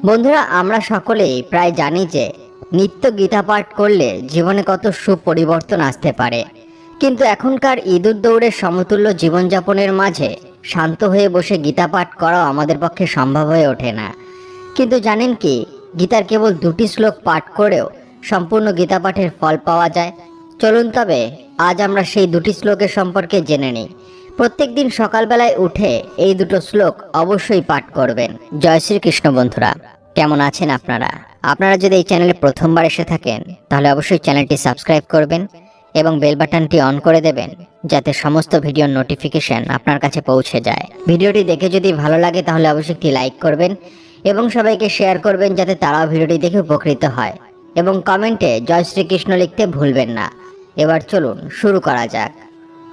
বন্ধুরা, আমরা সকলেই প্রায় জানি যে নিত্য গীতা পাঠ করলে জীবনে কত সুপরিবর্তন আসতে পারে। কিন্তু এখনকার ইঁদুর দৌড়ের সমতুল্য জীবনযাপনের মাঝে শান্ত হয়ে বসে গীতা পাঠ করাও আমাদের পক্ষে সম্ভব হয়ে ওঠে না। কিন্তু জানেন কি, গীতার কেবল 2টি শ্লোক পাঠ করেও সম্পূর্ণ গীতা পাঠের ফল পাওয়া যায়। চলুন তবে আজ আমরা সেই 2টি শ্লোকের সম্পর্কে জেনে নিই। প্রত্যেক দিন সকালবেলায় উঠে এই 2টো শ্লোক অবশ্যই পাঠ করবেন। জয় শ্রীকৃষ্ণ। বন্ধুরা, কেমন আছেন আপনারা? আপনারা যদি এই চ্যানেলে প্রথমবার এসে থাকেন তাহলে অবশ্যই চ্যানেলটি সাবস্ক্রাইব করবেন এবং বেল বাটনটি অন করে দেবেন, যাতে সমস্ত ভিডিওর নোটিফিকেশন আপনার কাছে পৌঁছে যায়। ভিডিওটি দেখে যদি ভালো লাগে তাহলে অবশ্যই একটি লাইক করবেন এবং সবাইকে শেয়ার করবেন, যাতে তারাও ভিডিওটি দেখে উপকৃত হয়। এবং কমেন্টে জয় শ্রীকৃষ্ণ লিখতে ভুলবেন না। এবার চলুন শুরু করা যাক।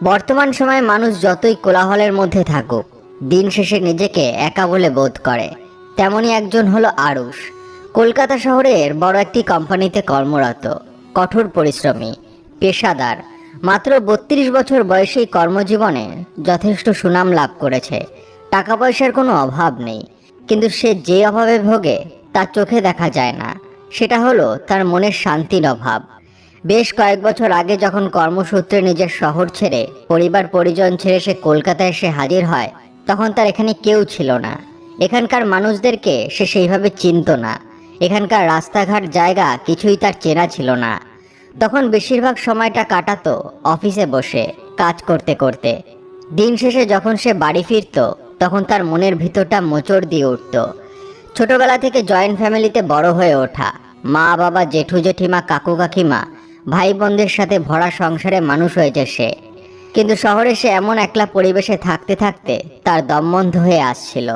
বর্তমান সময়ে মানুষ যতই কোলাহলের মধ্যে থাকুক, দিন শেষে নিজেকে একা বলে বোধ করে। তেমনই একজন হলো আরুষ। কলকাতা শহরের বড় একটি কোম্পানিতে কর্মরত, কঠোর পরিশ্রমী, পেশাদার। মাত্র 32 বছর বয়সী কর্মজীবনে যথেষ্ট সুনাম লাভ করেছে। টাকা পয়সার কোনো অভাব নেই, কিন্তু সে যে অভাবে ভোগে তা চোখে দেখা যায় না। সেটা হলো তার মনের শান্তির অভাব। বেশ কয়েক বছর আগে যখন কর্মসূত্রে নিজের শহর ছেড়ে, পরিবার পরিজন ছেড়ে সে কলকাতায় এসে হাজির হয়, তখন তার এখানে কেউ ছিল না। এখানকার মানুষদেরকে সে সেইভাবে চিনত না। এখানকার রাস্তাঘাট জায়গা কিছুই তার চেনা ছিল না। তখন বেশিরভাগ সময়টা কাটাতো অফিসে বসে কাজ করতে করতে। দিন শেষে যখন সে বাড়ি ফিরত, তখন তার মনের ভিতরটা মোচড় দিয়ে উঠত। ছোটবেলা থেকে জয়েন্ট ফ্যামিলিতে বড় হয়ে ওঠা, মা বাবা, জেঠু জেঠিমা, কাকু কাকিমা, ভাই বোনদের সাথে ভরা সংসারে মানুষ হয়েছে সে। কিন্তু শহরে সে এমন একলা পরিবেশে থাকতে থাকতে তার দম বন্ধ হয়ে আসছিল।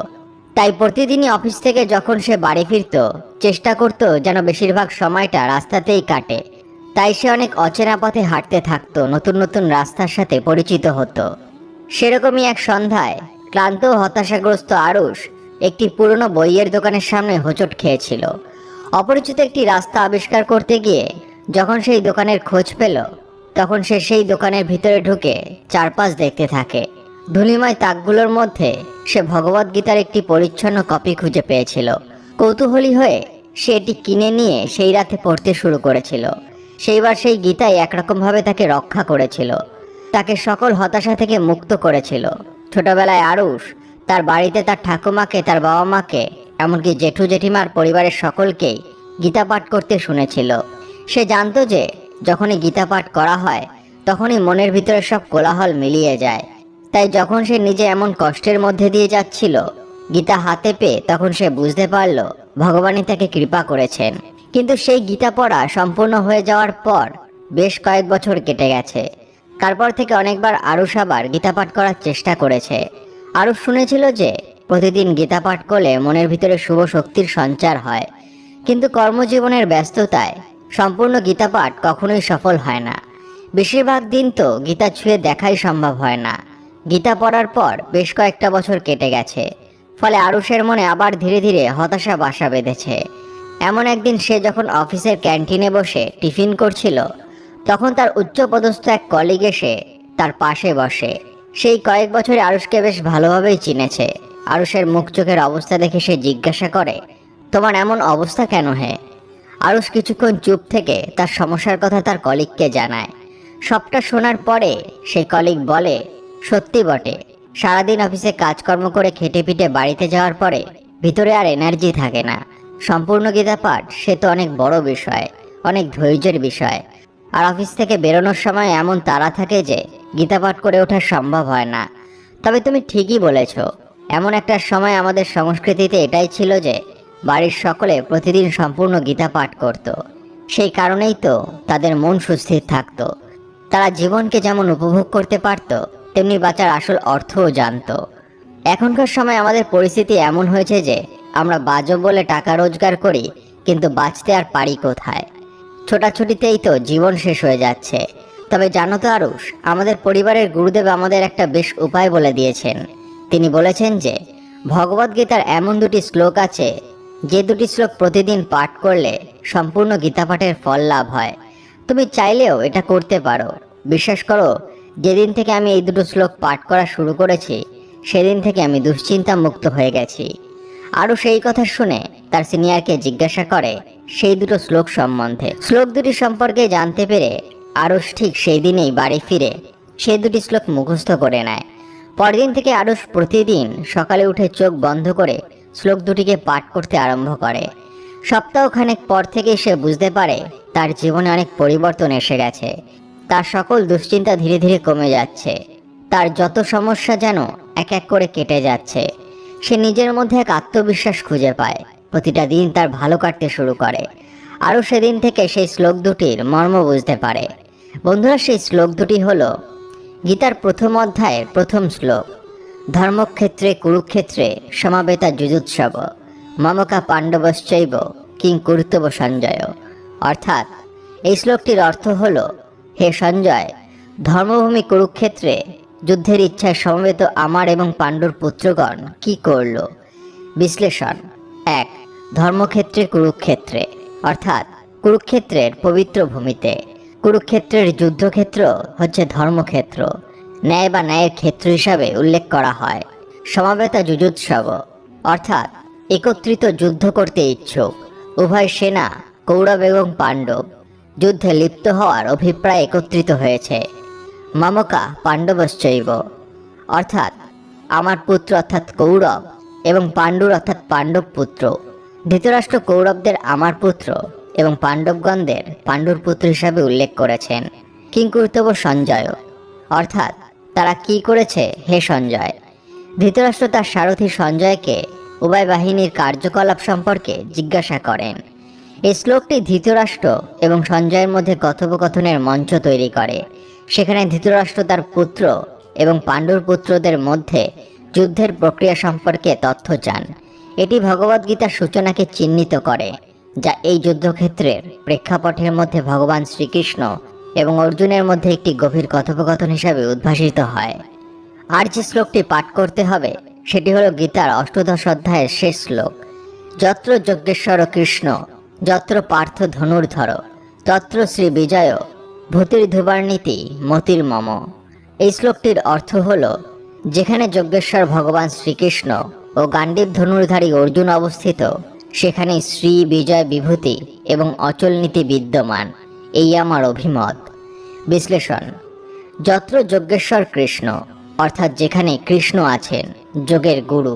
তাই প্রতিদিনই অফিস থেকে যখন সে বাড়ি ফিরত, চেষ্টা করত যেন বেশিরভাগ সময়টা রাস্তাতেই কাটে। তাই সে অনেক অচেনা পথে হাঁটতে থাকতো, নতুন নতুন রাস্তার সাথে পরিচিত হতো। সেরকমই এক সন্ধ্যায় ক্লান্ত ও হতাশাগ্রস্ত আরুষ একটি পুরনো বইয়ের দোকানের সামনে হোঁচট খেয়েছিল। অপরিচিত একটি রাস্তা আবিষ্কার করতে গিয়ে যখন সেই দোকানের খোঁজ পেল, তখন সে সেই দোকানের ভিতরে ঢুকে চারপাশ দেখতে থাকে। ধূলিময় তাকগুলোর মধ্যে সে ভগবদ্গীতার একটি পরিচ্ছন্ন কপি খুঁজে পেয়েছিল। কৌতূহলী হয়ে সে এটি কিনে নিয়ে সেই রাতে পড়তে শুরু করেছিল। সেইবার সেই গীতাই একরকমভাবে তাকে রক্ষা করেছিল, তাকে সকল হতাশা থেকে মুক্ত করেছিল। ছোটবেলায় আরুষ তার বাড়িতে তার ঠাকুমাকে, তার বাবা মাকে, এমনকি জেঠু জেঠিমার পরিবারের সকলকেই গীতা পাঠ করতে শুনেছিল। সে জানতো যে যখনই গীতা পাঠ করা হয় তখনই মনের ভিতরে সব কোলাহল মিলিয়ে যায়। তাই যখন সে নিজে এমন কষ্টের মধ্যে দিয়ে যাচ্ছিল, গীতা হাতে পেয়ে তখন সে বুঝতে পারল ভগবানই তাকে কৃপা করেছেন। কিন্তু সেই গীতা পড়া সম্পূর্ণ হয়ে যাওয়ার পর বেশ কয়েক বছর কেটে গেছে। তারপর থেকে অনেকবার আরুষ আবার গীতা পাঠ করার চেষ্টা করেছে। আরুষ শুনেছিল যে প্রতিদিন গীতা পাঠ করলে মনের ভিতরে শুভ শক্তির সঞ্চার হয়। কিন্তু কর্মজীবনের ব্যস্ততায় সম্পূর্ণ গীতা পাঠ কখনোই সফল হয় না। বেশিরভাগ দিন তো গীতা ছুঁয়ে দেখাই সম্ভব হয় না। গীতা পড়ার পর বেশ কয়েকটা বছর কেটে গেছে। ফলে আরুষের মনে আবার ধীরে ধীরে হতাশা বাসা বেঁধেছে। এমন একদিন সে যখন অফিসের ক্যান্টিনে বসে টিফিন করছিল, তখন তার উচ্চপদস্থ এক কলিগ এসে তার পাশে বসে। সেই কয়েক বছরে আরুষকে বেশ ভালোভাবেই চিনেছে। আরুষের মুখ চোখের অবস্থা দেখে সে জিজ্ঞাসা করে, তোমার এমন অবস্থা কেন হে? আরুষ কিছুক্ষণ চুপ থেকে তার সমস্যার কথা তার কলিগকে জানায়। সবটা শোনার পরে সেই কলিগ বলে, সত্যি বটে, সারাদিন অফিসে কাজকর্ম করে খেটে পিটে বাড়িতে যাওয়ার পরে ভিতরে আর এনার্জি থাকে না। সম্পূর্ণ গীতা পাঠ সে তো অনেক বড় বিষয়, অনেক ধৈর্যের বিষয়। আর অফিস থেকে বেরোনোর সময় এমন তাড়া থাকে যে গীতা পাঠ করে ওঠা সম্ভব হয় না। তবে তুমি ঠিকই বলেছ, এমন একটা সময় আমাদের সংস্কৃতিতে এটাই ছিল যে বাড়ির সকলে প্রতিদিন সম্পূর্ণ গীতা পাঠ করত। সেই কারণেই তো তাদের মন সুস্থির থাকতো। তারা জীবনকে যেমন উপভোগ করতে পারত, তেমনি বাঁচার আসল অর্থও জানত। এখনকার সময় আমাদের পরিস্থিতি এমন হয়েছে যে আমরা বাজব বলে টাকা রোজগার করি, কিন্তু বাঁচতে আর পারি কোথায়? ছোটাছুটিতেই তো জীবন শেষ হয়ে যাচ্ছে। তবে জানো তো আরুষ, আমাদের পরিবারের গুরুদেব আমাদের একটা বেশ উপায় বলে দিয়েছেন। তিনি বলেছেন যে ভগবদ্গীতার এমন 2টি শ্লোক আছে, যে 2টি শ্লোক প্রতিদিন পাঠ করলে সম্পূর্ণ গীতা পাঠের ফল লাভ হয়। তুমি চাইলেও এটা করতে পারো। বিশ্বাস করো, যেদিন থেকে আমি এই 2টো শ্লোক পাঠ করা শুরু করেছি, সেদিন থেকে আমি দুশ্চিন্তা মুক্ত হয়ে গেছি। আরও সেই কথা শুনে তার সিনিয়রকে জিজ্ঞাসা করে সেই দুটো শ্লোক সম্বন্ধে। শ্লোক দুটি সম্পর্কে জানতে পেরে আরুষ ঠিক সেই দিনেই বাড়ি ফিরে সেই দুটি শ্লোক মুখস্থ করে নেয়। পরদিন থেকে আরুষ প্রতিদিন সকালে উঠে চোখ বন্ধ করে শ্লোক দুটিকে পাঠ করতে আরম্ভ করে। সপ্তাহখানেক পর থেকে সে বুঝতে পারে তার জীবনে অনেক পরিবর্তন এসে গেছে। তার সকল দুশ্চিন্তা ধীরে ধীরে কমে যাচ্ছে। তার যত সমস্যা যেন এক এক করে কেটে যাচ্ছে। সে নিজের মধ্যে এক আত্মবিশ্বাস খুঁজে পায়। প্রতিটা দিন তার ভালো কাটতে শুরু করে। আরও সেদিন থেকে সেই শ্লোক দুটির মর্ম বুঝতে পারে। বন্ধুরা, সেই শ্লোক দুটি হলো গীতার প্রথম অধ্যায়ের প্রথম শ্লোক, ধর্মক্ষেত্রে কুরুক্ষেত্রে সমাবেতা যুযুৎসব মমকা পাণ্ডবশ্চৈব কিং কর্তব্য সঞ্জয়। অর্থাৎ এই শ্লোকটির অর্থ হল, হে সঞ্জয়, ধর্মভূমি কুরুক্ষেত্রে যুদ্ধের ইচ্ছায় সমবেত আমার এবং পাণ্ডুর পুত্রগণ কি করল। বিশ্লেষণ: 1. ধর্মক্ষেত্রে কুরুক্ষেত্রে অর্থাৎ কুরুক্ষেত্রের পবিত্র ভূমিতে। কুরুক্ষেত্রের যুদ্ধক্ষেত্র হচ্ছে ধর্মক্ষেত্র, ন্যায় বা ন্যায়ের ক্ষেত্র হিসাবে উল্লেখ করা হয়। সমবেতা যুযুৎসব অর্থাৎ একত্রিত যুদ্ধ করতে ইচ্ছুক উভয় সেনা, কৌরব এবং পাণ্ডব যুদ্ধে লিপ্ত হওয়ার অভিপ্রায় একত্রিত হয়েছে। মমকা পাণ্ডবশ্চৈব অর্থাৎ আমার পুত্র অর্থাৎ কৌরব এবং পাণ্ডুর অর্থাৎ পাণ্ডব পুত্র। ধৃতরাষ্ট্র কৌরবদের আমার পুত্র এবং পাণ্ডবগণদের পাণ্ডুর পুত্র হিসাবে উল্লেখ করেছেন। কিং কর্তব্য সঞ্জয় অর্থাৎ তারা কি করেছে হে সঞ্জয়। ধৃতরাষ্ট্র তার সারথী সঞ্জয়কে উভয় বাহিনীর কার্যকলাপ সম্পর্কে জিজ্ঞাসা করেন। এই শ্লোকটি ধৃতরাষ্ট্র এবং সঞ্জয়ের মধ্যে কথোপকথনের মঞ্চ তৈরি করে। সেখানে ধৃতরাষ্ট্র তার পুত্র এবং পাণ্ডুর পুত্রদের মধ্যে যুদ্ধের প্রক্রিয়া সম্পর্কে তথ্য চান। এটি ভগবদ্গীতার সূচনাকে চিহ্নিত করে, যা এই যুদ্ধক্ষেত্রের প্রেক্ষাপটের মধ্যে ভগবান শ্রীকৃষ্ণ এবং অর্জুনের মধ্যে একটি গভীর কথোপকথন হিসাবে উদ্ভাসিত হয়। আর যে শ্লোকটি পাঠ করতে হবে সেটি হলো গীতার অষ্টাদশ অধ্যায়ের শেষ শ্লোক, যত্র যজ্ঞেশ্বর কৃষ্ণ যত্র পার্থ ধনুর্ধর তত্র শ্রী বিজয় ভূতির্ধুবার্নীতি মতির মম। এই শ্লোকটির অর্থ হল, যেখানে যজ্ঞেশ্বর ভগবান শ্রীকৃষ্ণ ও গাণ্ডীব ধনুর্ধারী অর্জুন অবস্থিত সেখানে শ্রী বিজয় বিভূতি এবং অচল নীতি বিদ্যমান, এই আমার অভিমত। বিশ্লেষণ: যত্র যজ্ঞেশ্বর কৃষ্ণ অর্থাৎ যেখানে কৃষ্ণ আছেন যোগের গুরু।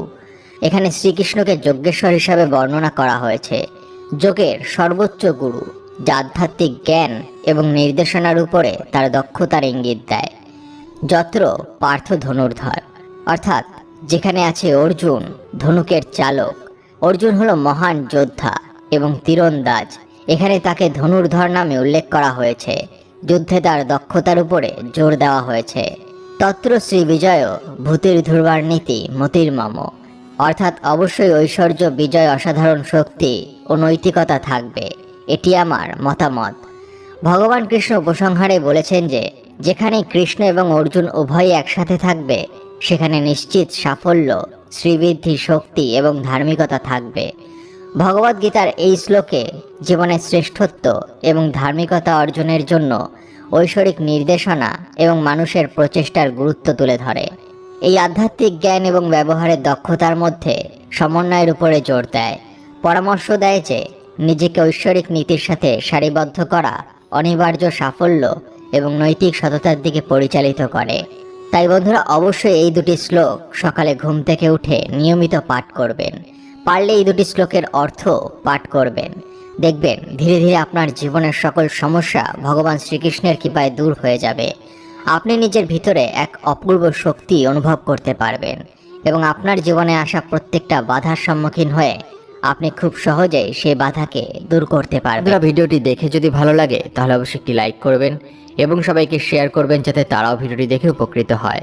এখানে শ্রীকৃষ্ণকে যজ্ঞেশ্বর হিসাবে বর্ণনা করা হয়েছে, যোগের সর্বোচ্চ গুরু, যা আধ্যাত্মিক জ্ঞান এবং নির্দেশনার উপরে তার দক্ষতার ইঙ্গিত দেয়। যত্র পার্থ ধনুর্ধর অর্থাৎ যেখানে আছে অর্জুন, ধনুকের চালক। অর্জুন হলো মহান যোদ্ধা এবং তীরন্দাজ। এখানে তাকে ধনুর্ধর নামে উল্লেখ করা হয়েছে। যুদ্ধে তার দক্ষতার উপরে জোর দেওয়া হয়েছে। তত্র শ্রী বিজয় ভূতির ধ্রুবার্নীতি মতির মম অর্থাৎ অবশ্যই ঐশ্বর্য, বিজয়, অসাধারণ শক্তি ও নৈতিকতা থাকবে, এটি আমার মতামত। ভগবান কৃষ্ণ উপসংহারে বলেছেন যে যেখানে কৃষ্ণ এবং অর্জুন উভয়ই একসাথে থাকবে সেখানে নিশ্চিত সাফল্য, শ্রীবৃদ্ধি, শক্তি এবং ধার্মিকতা থাকবে। ভগবদ্গীতার এই শ্লোকে জীবনের শ্রেষ্ঠত্ব এবং ধার্মিকতা অর্জনের জন্য ঐশ্বরিক নির্দেশনা এবং মানুষের প্রচেষ্টার গুরুত্ব তুলে ধরে। এই আধ্যাত্মিক জ্ঞান এবং ব্যবহারের দক্ষতার মধ্যে সমন্বয়ের উপরে জোর দেয়। পরামর্শ দেয় যে নিজেকে ঐশ্বরিক নীতির সাথে সারিবদ্ধ করা অনিবার্য সাফল্য এবং নৈতিক সততার দিকে পরিচালিত করে। তাই বন্ধুরা, অবশ্যই এই দুটি শ্লোক সকালে ঘুম থেকে উঠে নিয়মিত পাঠ করবেন। পারলে এই দুটি শ্লোকের অর্থ পাঠ করবেন। দেখবেন ধীরে ধীরে আপনার জীবনের সকল সমস্যা ভগবান শ্রীকৃষ্ণের কৃপায় দূর হয়ে যাবে। আপনি নিজের ভিতরে এক অপূর্ব শক্তি অনুভব করতে পারবেন এবং আপনার জীবনে আসা প্রত্যেকটা বাধার সম্মুখীন হয়ে আপনি খুব সহজেই সেই বাধাকে দূর করতে পারবেন। ভিডিওটি দেখে যদি ভালো লাগে তাহলে অবশ্যই একটি লাইক করবেন এবং সবাইকে শেয়ার করবেন যাতে তারাও ভিডিওটি দেখে উপকৃত হয়।